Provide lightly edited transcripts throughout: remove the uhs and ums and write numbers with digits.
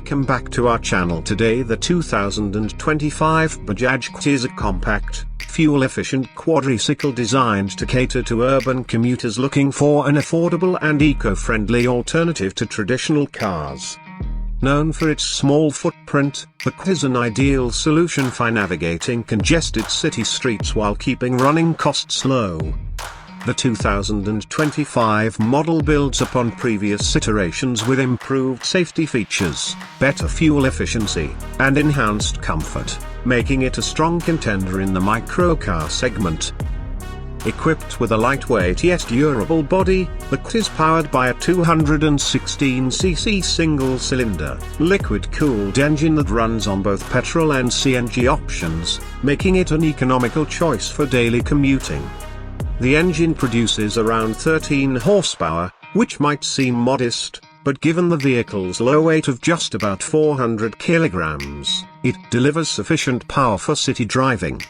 Welcome back to our channel. Today the 2025 Bajaj Qute is a compact, fuel-efficient quadricycle designed to cater to urban commuters looking for an affordable and eco-friendly alternative to traditional cars. Known for its small footprint, the Qute is an ideal solution for navigating congested city streets while keeping running costs low. The 2025 model builds upon previous iterations with improved safety features, better fuel efficiency, and enhanced comfort, making it a strong contender in the microcar segment. Equipped with a lightweight yet durable body, the Qute is powered by a 216cc single-cylinder, liquid-cooled engine that runs on both petrol and CNG options, making it an economical choice for daily commuting. The engine produces around 13 horsepower, which might seem modest, but given the vehicle's low weight of just about 400 kilograms, it delivers sufficient power for city driving.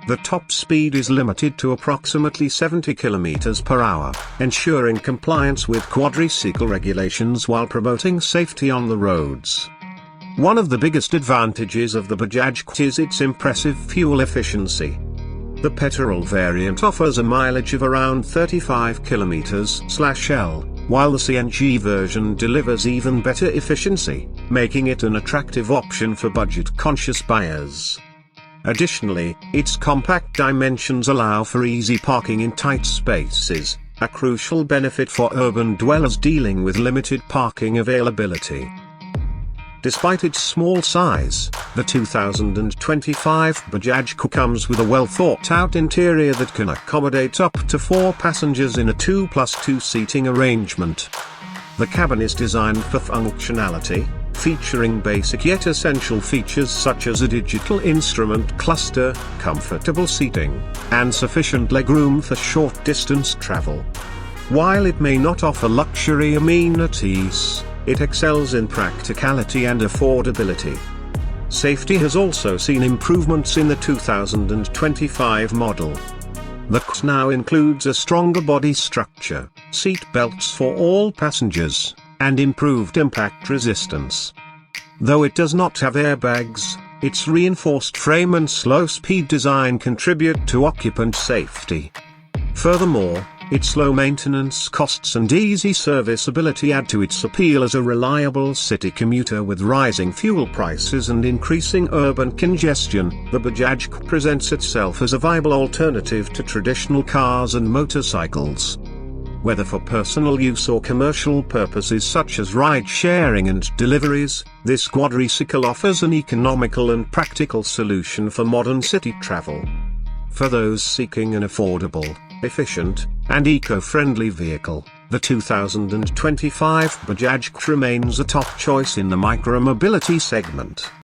The top speed is limited to approximately 70 km per hour, ensuring compliance with quadricycle regulations while promoting safety on the roads. One of the biggest advantages of the Bajaj Qute is its impressive fuel efficiency. The petrol variant offers a mileage of around 35 km/L, while the CNG version delivers even better efficiency, making it an attractive option for budget-conscious buyers. Additionally, its compact dimensions allow for easy parking in tight spaces, a crucial benefit for urban dwellers dealing with limited parking availability. Despite its small size, the 2025 Bajaj Qute comes with a well-thought-out interior that can accommodate up to 4 passengers in a 2+2 seating arrangement. The cabin is designed for functionality, featuring basic yet essential features such as a digital instrument cluster, comfortable seating, and sufficient legroom for short-distance travel. While it may not offer luxury amenities, it excels in practicality and affordability. Safety has also seen improvements in the 2025 model. The Qute now includes a stronger body structure, seat belts for all passengers, and improved impact resistance. Though it does not have airbags, its reinforced frame and slow-speed design contribute to occupant safety. Furthermore, its low maintenance costs and easy serviceability add to its appeal as a reliable city commuter. With rising fuel prices and increasing urban congestion, the Bajaj Qute presents itself as a viable alternative to traditional cars and motorcycles. Whether for personal use or commercial purposes such as ride-sharing and deliveries, this quadricycle offers an economical and practical solution for modern city travel. For those seeking an affordable, efficient, and eco-friendly vehicle, the 2025 Bajaj Qute remains a top choice in the micro-mobility segment.